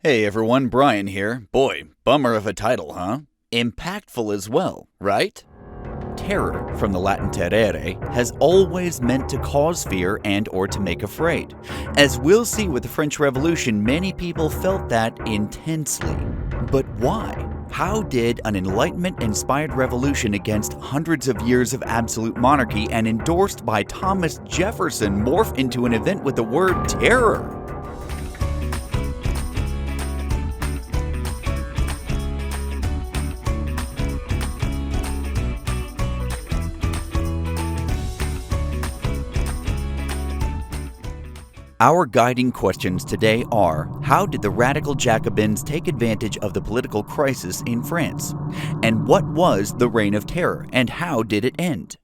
Hey everyone, Brian here. Boy, bummer of a title, huh? Impactful as well, right? Terror, from the Latin terrere, has always meant to cause fear and or to make afraid. As we'll see with the French Revolution, many people felt that intensely. But why? How did an Enlightenment-inspired revolution against hundreds of years of absolute monarchy and endorsed by Thomas Jefferson morph into an event with the word terror? Our guiding questions today are: how did the radical Jacobins take advantage of the political crisis in France? And what was the Reign of Terror, and how did it end?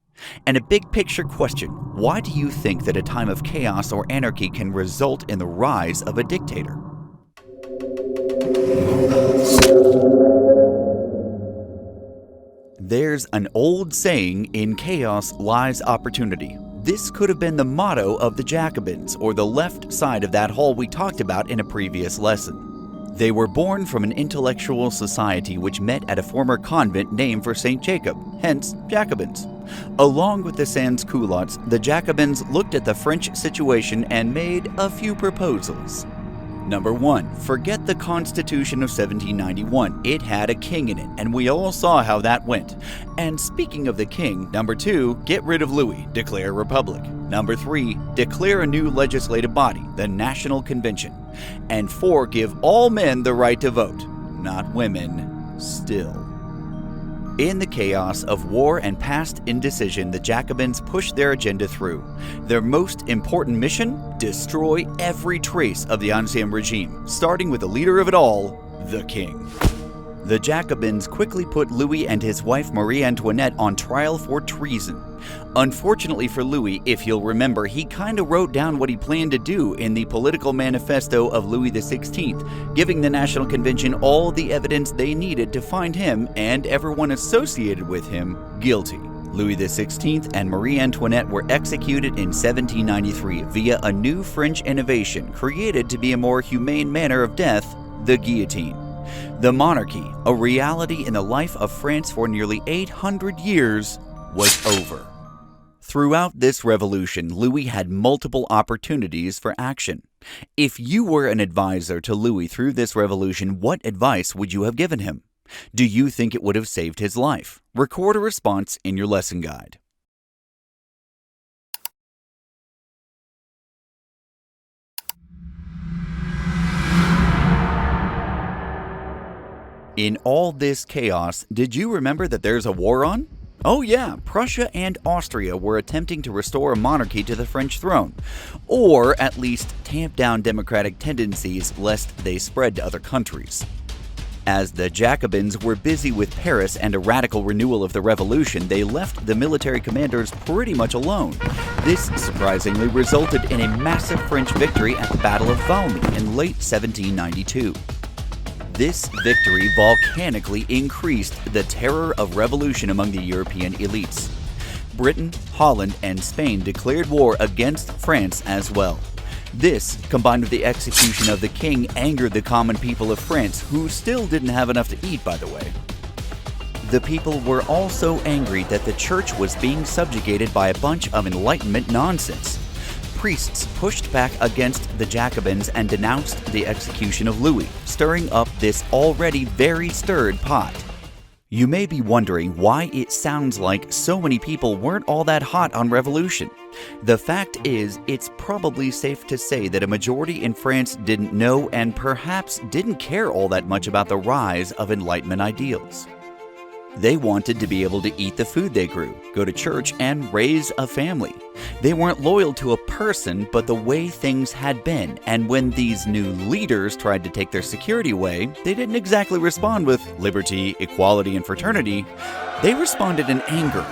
And a big picture question: why do you think that a time of chaos or anarchy can result in the rise of a dictator? There's an old saying, "In chaos lies opportunity." This could have been the motto of the Jacobins, or the left side of that hall we talked about in a previous lesson. They were born from an intellectual society which met at a former convent named for St. Jacob, hence Jacobins. Along with the sans-culottes, the Jacobins looked at the French situation and made a few proposals. Number 1. Forget the Constitution of 1791. It had a king in it, and we all saw how that went. And speaking of the king, number 2, get rid of Louis, declare a republic. Number 3, declare a new legislative body, the National Convention. And 4, give all men the right to vote, not women, still. In the chaos of war and past indecision, the Jacobins pushed their agenda through. Their most important mission? Destroy every trace of the Ancien regime, starting with the leader of it all, the king. The Jacobins quickly put Louis and his wife Marie Antoinette on trial for treason. Unfortunately for Louis, if you'll remember, he kinda wrote down what he planned to do in the political manifesto of Louis XVI, giving the National Convention all the evidence they needed to find him and everyone associated with him guilty. Louis XVI and Marie Antoinette were executed in 1793 via a new French innovation created to be a more humane manner of death, the guillotine. The monarchy, a reality in the life of France for nearly 800 years, was over. Throughout this revolution, Louis had multiple opportunities for action. If you were an advisor to Louis through this revolution, what advice would you have given him? Do you think it would have saved his life? Record a response in your lesson guide. In all this chaos, did you remember that there's a war on? Oh yeah, Prussia and Austria were attempting to restore a monarchy to the French throne, or at least tamp down democratic tendencies lest they spread to other countries. As the Jacobins were busy with Paris and a radical renewal of the revolution, they left the military commanders pretty much alone. This surprisingly resulted in a massive French victory at the Battle of Valmy in late 1792. This victory volcanically increased the terror of revolution among the European elites. Britain, Holland, and Spain declared war against France as well. This, combined with the execution of the king, angered the common people of France, who still didn't have enough to eat, by the way. The people were also angry that the church was being subjugated by a bunch of Enlightenment nonsense. Priests pushed back against the Jacobins and denounced the execution of Louis, stirring up this already very stirred pot. You may be wondering why it sounds like so many people weren't all that hot on revolution. The fact is, it's probably safe to say that a majority in France didn't know and perhaps didn't care all that much about the rise of Enlightenment ideals. They wanted to be able to eat the food they grew, go to church, and raise a family. They weren't loyal to a person, but the way things had been, and when these new leaders tried to take their security away, they didn't exactly respond with liberty, equality, and fraternity. They responded in anger.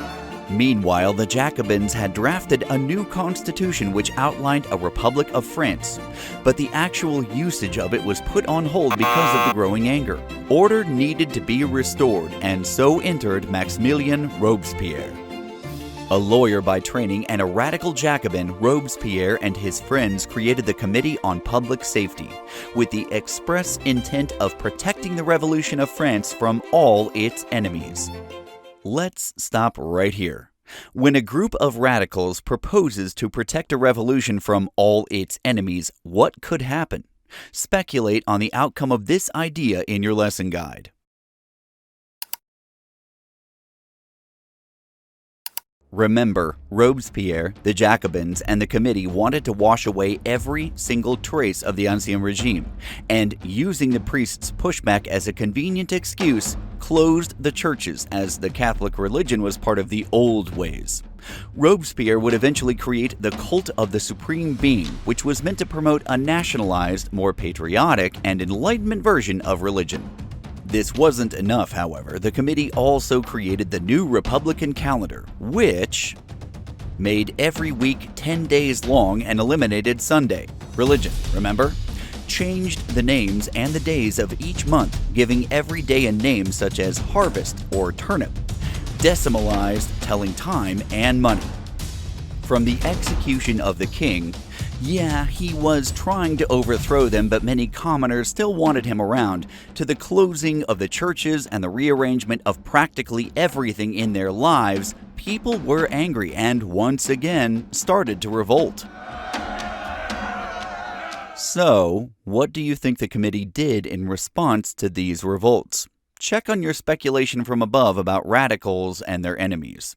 Meanwhile, the Jacobins had drafted a new constitution which outlined a Republic of France, but the actual usage of it was put on hold because of the growing anger. Order needed to be restored, and so entered Maximilien Robespierre. A lawyer by training and a radical Jacobin, Robespierre and his friends created the Committee on Public Safety, with the express intent of protecting the Revolution of France from all its enemies. Let's stop right here. When a group of radicals proposes to protect a revolution from all its enemies, what could happen? Speculate on the outcome of this idea in your lesson guide. Remember, Robespierre, the Jacobins, and the committee wanted to wash away every single trace of the Ancien regime, and using the priests' pushback as a convenient excuse, closed the churches as the Catholic religion was part of the old ways. Robespierre would eventually create the cult of the Supreme Being, which was meant to promote a nationalized, more patriotic, and Enlightenment version of religion. This wasn't enough, however. The committee also created the new Republican calendar, which made every week 10 days long and eliminated Sunday. Religion, remember? Changed the names and the days of each month, giving every day a name such as harvest or turnip. Decimalized, telling time and money. From the execution of the king, yeah, he was trying to overthrow them, but many commoners still wanted him around, to the closing of the churches and the rearrangement of practically everything in their lives, people were angry and once again started to revolt. So, what do you think the committee did in response to these revolts? Check on your speculation from above about radicals and their enemies.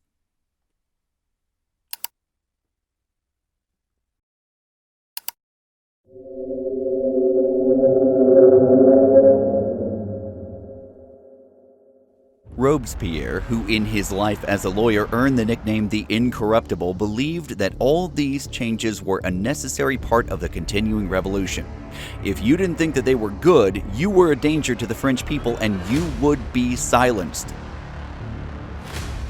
Robespierre, who in his life as a lawyer earned the nickname the Incorruptible, believed that all these changes were a necessary part of the continuing revolution. If you didn't think that they were good, you were a danger to the French people and you would be silenced.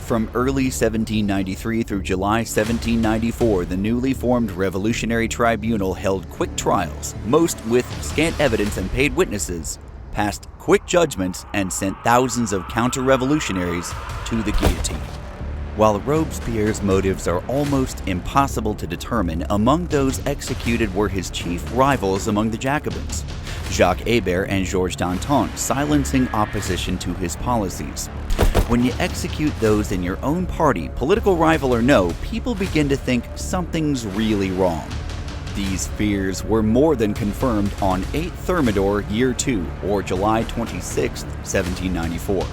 From early 1793 through July 1794, the newly formed Revolutionary Tribunal held quick trials, most with scant evidence and paid witnesses, passed quick judgments, and sent thousands of counter-revolutionaries to the guillotine. While Robespierre's motives are almost impossible to determine, among those executed were his chief rivals among the Jacobins, Jacques Hébert and Georges Danton, silencing opposition to his policies. When you execute those in your own party, political rival or no, people begin to think something's really wrong. These fears were more than confirmed on 8 Thermidor, Year 2, or July 26, 1794.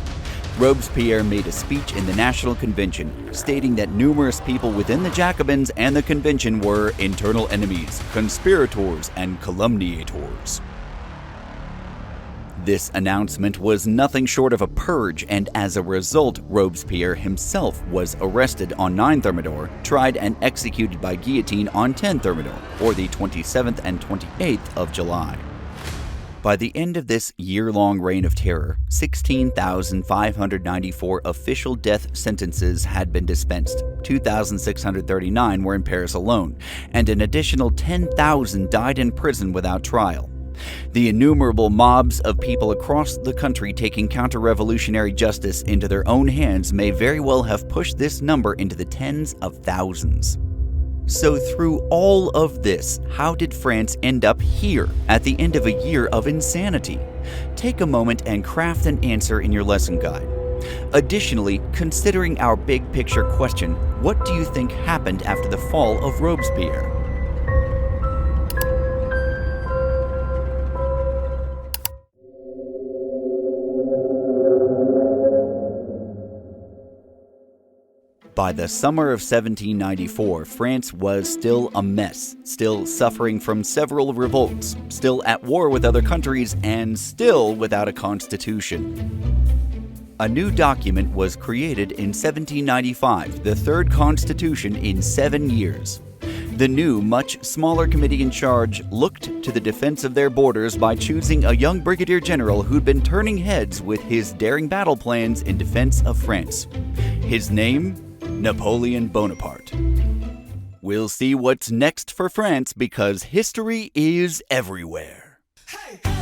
Robespierre made a speech in the National Convention, stating that numerous people within the Jacobins and the Convention were internal enemies, conspirators, and calumniators. This announcement was nothing short of a purge, and as a result, Robespierre himself was arrested on 9 Thermidor, tried and executed by guillotine on 10 Thermidor, or the 27th and 28th of July. By the end of this year-long reign of terror, 16,594 official death sentences had been dispensed, 2,639 were in Paris alone, and an additional 10,000 died in prison without trial. The innumerable mobs of people across the country taking counter-revolutionary justice into their own hands may very well have pushed this number into the tens of thousands. So through all of this, how did France end up here at the end of a year of insanity? Take a moment and craft an answer in your lesson guide. Additionally, considering our big picture question, what do you think happened after the fall of Robespierre? By the summer of 1794, France was still a mess, still suffering from several revolts, still at war with other countries, and still without a constitution. A new document was created in 1795, the third constitution in 7 years. The new, much smaller committee in charge looked to the defense of their borders by choosing a young brigadier general who'd been turning heads with his daring battle plans in defense of France. His name? Napoleon Bonaparte. We'll see what's next for France because history is everywhere. Hey!